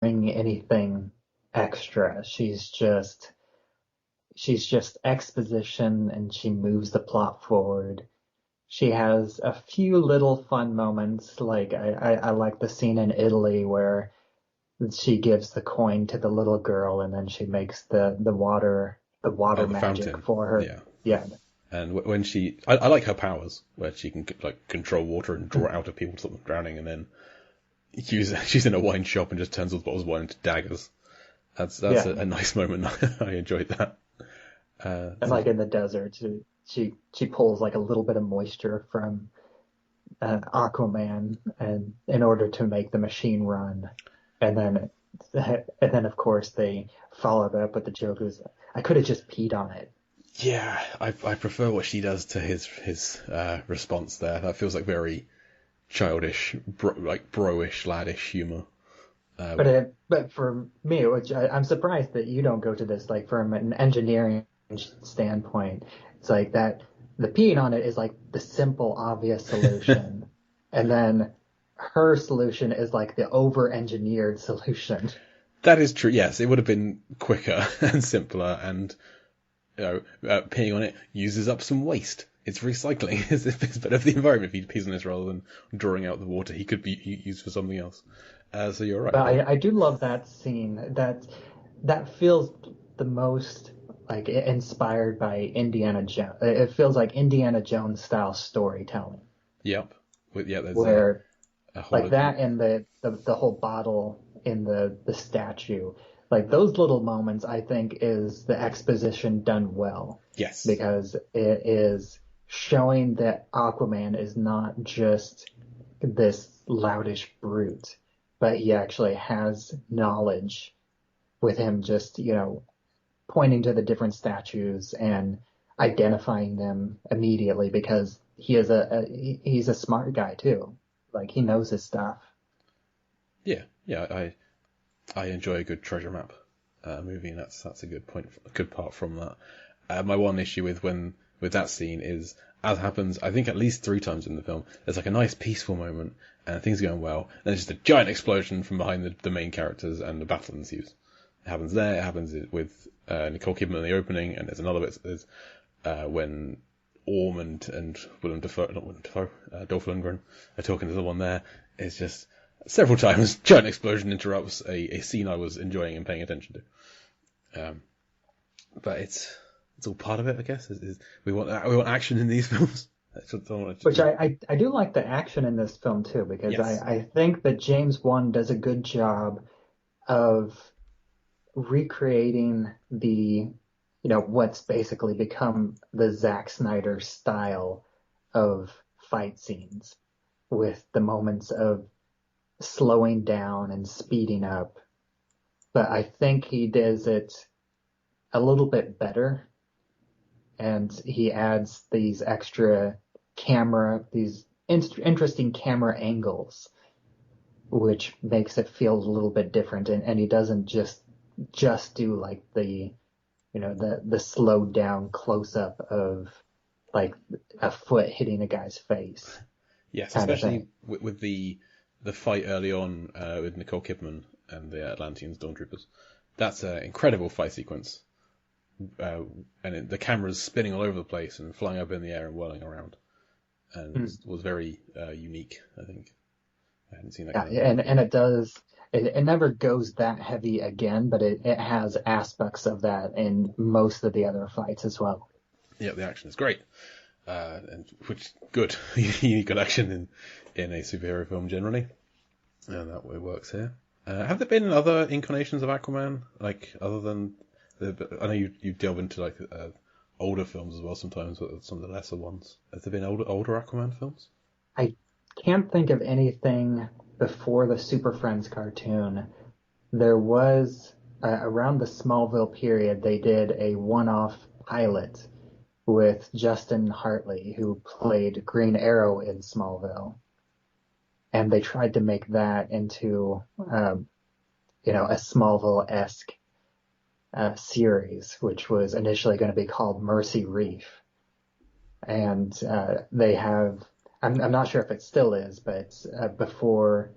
anything extra. She's just exposition, and she moves the plot forward. She has a few little fun moments, like I like the scene in Italy where she gives the coin to the little girl and then she makes the water Oh, the magic fountain. for her. Yeah. Yeah. And when I like her powers, where she can like control water and draw it out of people to stop them drowning, and then she's in a wine shop and just turns all the bottles of wine into daggers. That's Yeah. a nice moment. I enjoyed that. And So like in the desert, she pulls like a little bit of moisture from Aquaman and in order to make the machine run. And then and then of course they follow it up with the joke is I could have just peed on it. yeah, I prefer what she does to his response there. That feels like very childish, like bro-ish, laddish humor. But for me, which I'm surprised that you don't go to this, like from an engineering standpoint, it's like that the peeing on it is like the simple, obvious solution, and then her solution is like the over-engineered solution. That is true. Yes, it would have been quicker and simpler, and peeing on it uses up some waste. It's recycling. It's better for the environment if he pees on this rather than drawing out the water. He could be used for something else. So you're right. But I do love that scene. That feels the most like inspired by Indiana Jones. It feels like Indiana Jones style storytelling, Yep. Yeah, there's where a whole. like that and the whole bottle in the statue, like those little moments I think is the exposition done well, Yes. because it is showing that Aquaman is not just this loutish brute, but he actually has knowledge with him, just pointing to the different statues and identifying them immediately, because he's a smart guy too, like he knows his stuff. Yeah. Yeah. I enjoy a good treasure map movie, and that's a good point, a good part from that. My one issue with that scene is, as happens, I think at least 3 times in the film, there's like a nice peaceful moment and things are going well, and there's just a giant explosion from behind the main characters and the battle ensues. It happens there. It happens with Nicole Kidman in the opening, and there's another bit. There's when Orm and Willem Dafoe, not Willem Dafoe, Dolph Lundgren are talking to someone there. It's just several times giant explosion interrupts a scene I was enjoying and paying attention to. But it's all part of it, I guess. We want action in these films. That's what I want Which to. I do like the action in this film too, because Yes. I think that James Wan does a good job of recreating what's basically become the Zack Snyder style of fight scenes, with the moments of slowing down and speeding up. But I think he does it a little bit better, and he adds these interesting camera angles, which makes it feel a little bit different. And he doesn't just do like the slowed down close up of like a foot hitting a guy's face Yes, kind of especially thing. with the fight early on with Nicole Kidman and the Atlanteans, Stormtroopers. That's an incredible fight sequence, the camera's spinning all over the place and flying up in the air and whirling around, and Mm. was very unique. I think I hadn't seen that Yeah, kind of thing before. and it never goes that heavy again, but it has aspects of that in most of the other fights as well. Yeah, the action is great, and which good. You need good action in a superhero film generally, and that way works here. Have there been other incarnations of Aquaman, like other than I know you delve into like older films as well sometimes, but some of the lesser ones. Have there been older Aquaman films? I can't think of anything before the Super Friends cartoon. There was around the Smallville period, they did a one-off pilot with Justin Hartley, who played Green Arrow in Smallville, and they tried to make that into a Smallville-esque series, which was initially going to be called Mercy Reef. And they have, I'm not sure if it still is, but before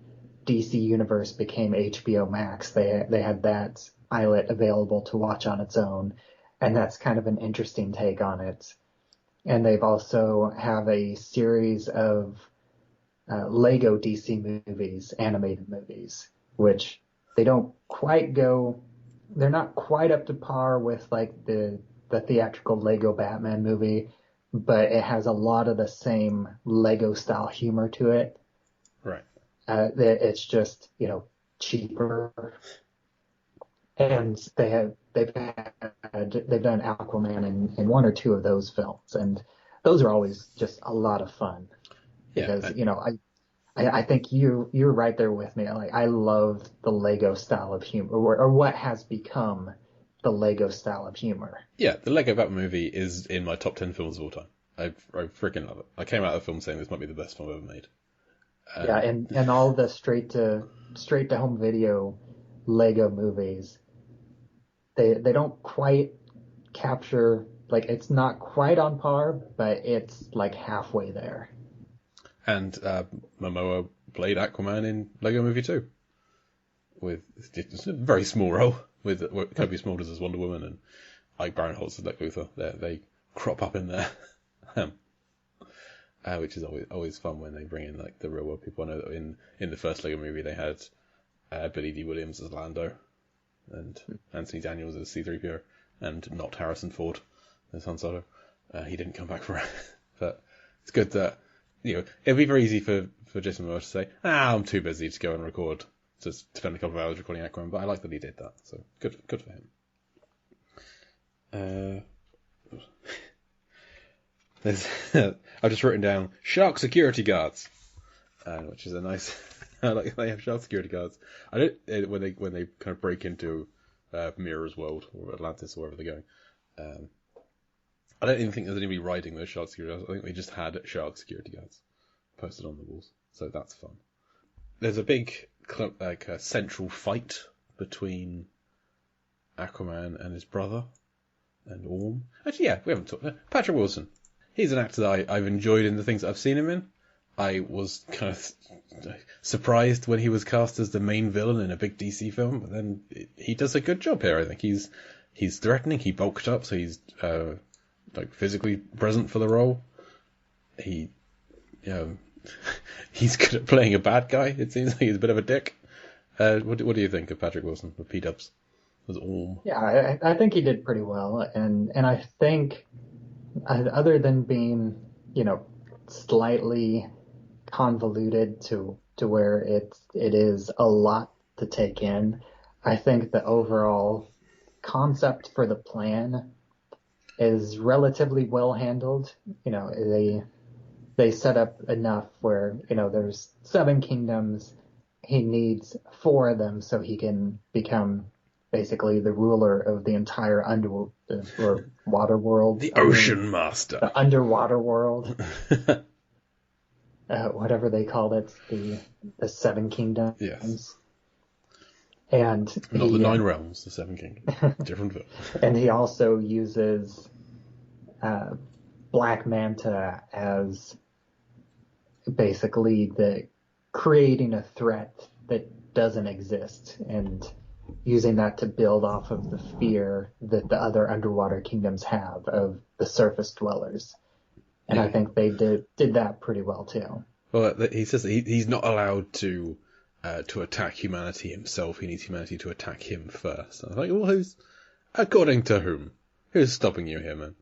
DC Universe became HBO Max, they had that pilot available to watch on its own, and that's kind of an interesting take on it. And they've also have a series of Lego DC movies, animated movies, which they don't quite go, they're not quite up to par with like the theatrical Lego Batman movie, but it has a lot of the same Lego style humor to it. Right. It's just, cheaper. And they've done Aquaman in one or two of those films, and those are always just a lot of fun Yeah. because, I think you're right there with me. Like I love the Lego style of humor, or what has become the Lego style of humor. Yeah, the Lego Batman movie is in my top 10 films of all time. I freaking love it. I came out of the film saying this might be the best film I've ever made. Yeah, and all the straight to home video Lego movies, they don't quite capture, like it's not quite on par, but it's like halfway there. And Momoa played Aquaman in Lego Movie 2 with it's a very small role with Kobe Smulders as Wonder Woman and Ike Barinholtz as Lex Luthor. They crop up in there, which is always fun when they bring in like the real world people. I know that in the first Lego movie they had Billy D. Williams as Lando and Anthony Daniels as C-3PO and not Harrison Ford as Han Solo. He didn't come back for it, but it's good that it'd be very easy for Jason Momoa to say, I'm too busy to go and record, to spend a couple of hours recording Aquaman, but I like that he did that, so good for him. I've just written down shark security guards, which is a nice. I like they have shark security guards. I don't when they kind of break into Mirror's world or Atlantis or wherever they're going. I don't even think there's anybody riding those shark security guards. I think they just had shark security guards posted on the walls, so that's fun. There's a big central fight between Aquaman and his brother and Orm. Actually, yeah, we haven't talked. Patrick Wilson. He's an actor that I've enjoyed in the things that I've seen him in. I was kind of surprised when he was cast as the main villain in a big DC film, but then he does a good job here. I think he's threatening. He bulked up, so he's physically present for the role. He's good at playing a bad guy. It seems like he's a bit of a dick. What do you think of Patrick Wilson with P-dubs as Orm? Yeah, I think he did pretty well, and I think other than being slightly convoluted to where it is a lot to take in, I think the overall concept for the plan is relatively well handled. They set up enough where there's 7 kingdoms. He needs 4 of them so he can become basically the ruler of the entire or water world. The Ocean Master. The underwater world. Whatever they called it, the 7 kingdoms. Yes. And not the 9 realms, the 7 kingdoms. Different film. And he also uses Black Manta as basically creating a threat that doesn't exist and using that to build off of the fear that the other underwater kingdoms have of the surface dwellers. And I think they did that pretty well too. Well, he says that he's not allowed to attack humanity himself. He needs humanity to attack him first. And I'm like, well, according to whom? Who's stopping you here, man?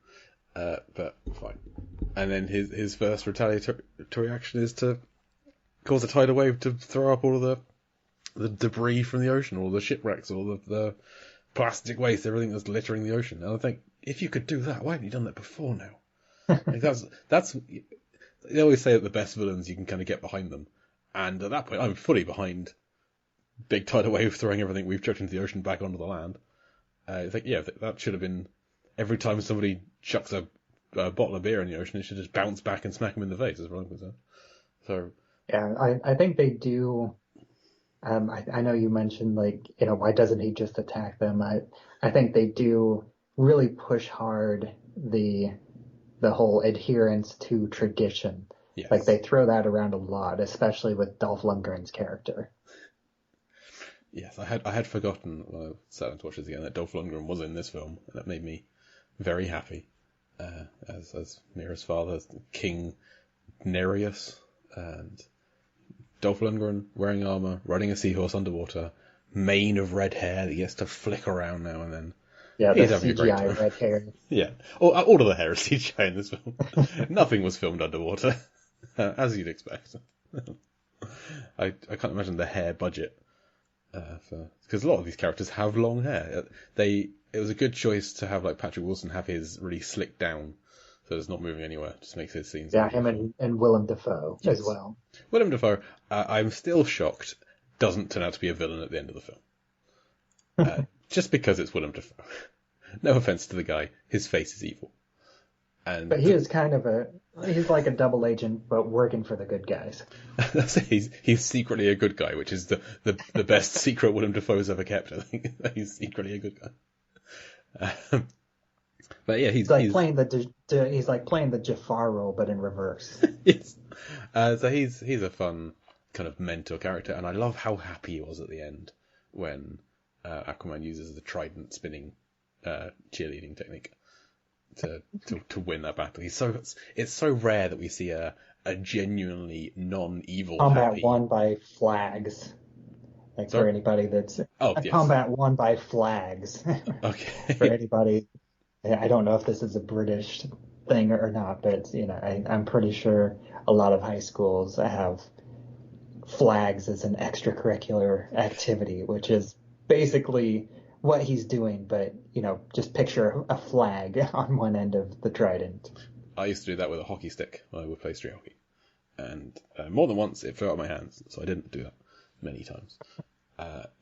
But fine. And then his first retaliatory action is to cause a tidal wave to throw up all of the debris from the ocean, all the shipwrecks, all the plastic waste, everything that's littering the ocean. And I think, if you could do that, why haven't you done that before now? Like that's. They always say that the best villains, you can kind of get behind them. And at that point, I'm fully behind big tidal wave throwing everything we've chucked into the ocean back onto the land. I think, yeah, that should have been every time somebody chucks a bottle of beer in the ocean, it should just bounce back and smack them in the face, as far as I'm concerned. So yeah, I think they do. I know you mentioned why doesn't he just attack them? I think they do really push hard the whole adherence to tradition. yes. Like they throw that around a lot, especially with Dolph Lundgren's character. Yes, I had forgotten when I sat down to watch this again that Dolph Lundgren was in this film, and that made me very happy. As Mira's father, King Nereus, and Dolph Lundgren wearing armor, riding a seahorse underwater, mane of red hair that gets to flick around now and then. Yeah, the He's having a great CGI time. red hair. Yeah, all of the hair is CGI in this film. Nothing was filmed underwater, as you'd expect. I can't imagine the hair budget because a lot of these characters have long hair. It was a good choice to have like Patrick Wilson have his really slicked down, so it's not moving anywhere. Just makes his scenes. Yeah, him and Willem Dafoe as well. Willem Dafoe, I'm still shocked, doesn't turn out to be a villain at the end of the film. Just because it's Willem Dafoe. No offense to the guy, his face is evil. But he is kind of he's like a double agent, but working for the good guys. he's secretly a good guy, which is the best secret Willem Dafoe's ever kept. I think he's secretly a good guy. But yeah, he's playing the Jafar role, but in reverse. Yes. So he's a fun kind of mentor character, and I love how happy he was at the end when Aquaman uses the trident spinning cheerleading technique to win that battle. It's so rare that we see a genuinely non-evil combat happy. won by flags. Like Sorry? for anybody that's yes. Combat won by flags. Okay. For anybody, I don't know if this is a British thing or not, but I'm pretty sure a lot of high schools have flags as an extracurricular activity, which is basically what he's doing, but just picture a flag on one end of the trident. I used to do that with a hockey stick when I would play street hockey, and more than once it fell out of my hands, so I didn't do that many times.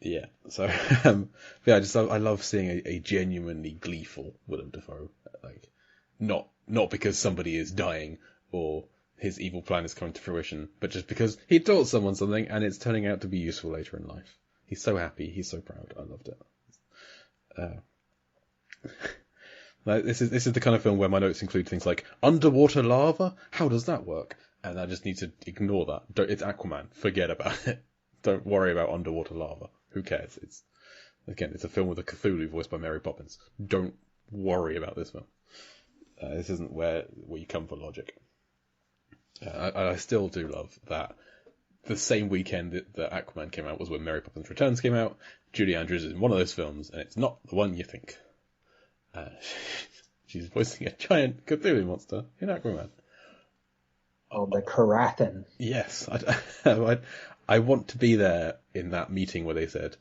Yeah, so I love seeing a genuinely gleeful Willem Dafoe, like not because somebody is dying or his evil plan is coming to fruition, but just because he taught someone something and it's turning out to be useful later in life. He's so happy, he's so proud. I loved it. Like, this is the kind of film where my notes include things like underwater lava. How does that work? And I just need to ignore that. It's Aquaman. Forget about it. Don't worry about underwater lava. Who cares? It's a film with a Cthulhu voiced by Mary Poppins. Don't worry about this film. This isn't where you come for logic. I still do love that the same weekend that Aquaman came out was when Mary Poppins Returns came out. Julie Andrews is in one of those films, and it's not the one you think. She's voicing a giant Cthulhu monster in Aquaman. Oh, the Karathan. Yes. I want to be there in that meeting where they said,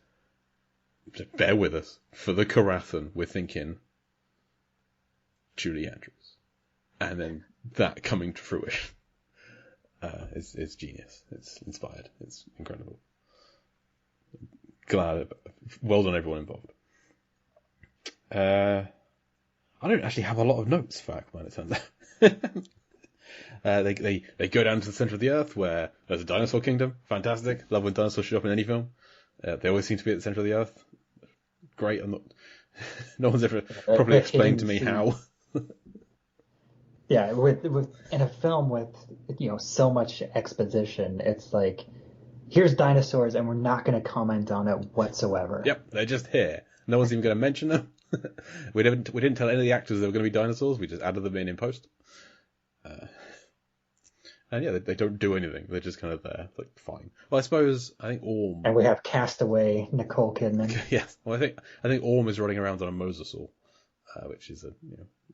bear with us, for the Karathan, we're thinking Julie Andrews. And then that coming to fruition. It's genius. It's inspired. It's incredible. Well done, everyone involved. I don't actually have a lot of notes for Aquaman, it turns out. They go down to the center of the earth where there's a dinosaur kingdom. Fantastic. Love when dinosaurs show up in any film. They always seem to be at the center of the earth. Great. No one's ever properly explained to me how. Yeah, with in a film with so much exposition, it's like, here's dinosaurs and we're not going to comment on it whatsoever. Yep, they're just here. No one's even going to mention them. We didn't tell any of the actors they were going to be dinosaurs. We just added them in post. And yeah, they don't do anything. They're just kind of there, like, fine. Well, I think Orm. And we have Castaway, Nicole Kidman. Yes. Well, I think Orm is running around on a mosasaur, which is a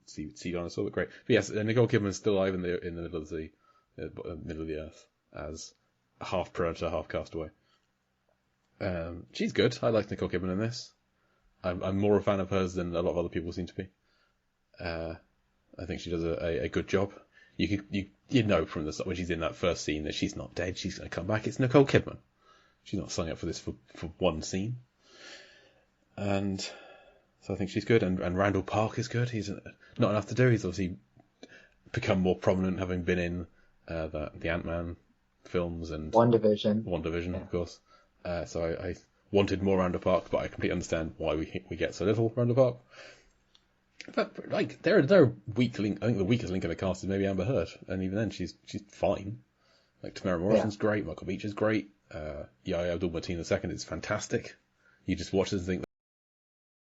sea dinosaur, but great. But yes, Nicole Kidman is still alive in the middle of the middle of the earth as half predator, half castaway. She's good. I like Nicole Kidman in this. I'm more a fan of hers than a lot of other people seem to be. I think she does a good job. You know from the start when she's in that first scene that she's not dead. She's going to come back. It's Nicole Kidman. She's not signing up for this for one scene. And so I think she's good. And Randall Park is good. He's not enough to do. He's obviously become more prominent, having been in the Ant-Man films and WandaVision, yeah. Of course. So I wanted more Randall Park, but I completely understand why we get so little Randall Park. But like, they're a weak link. I think the weakest link in the cast is maybe Amber Heard, and even then she's fine. Like, Tamara Morrison's great, Michael Beach is great, Yahya Abdul-Mateen II is fantastic. You just watch this and think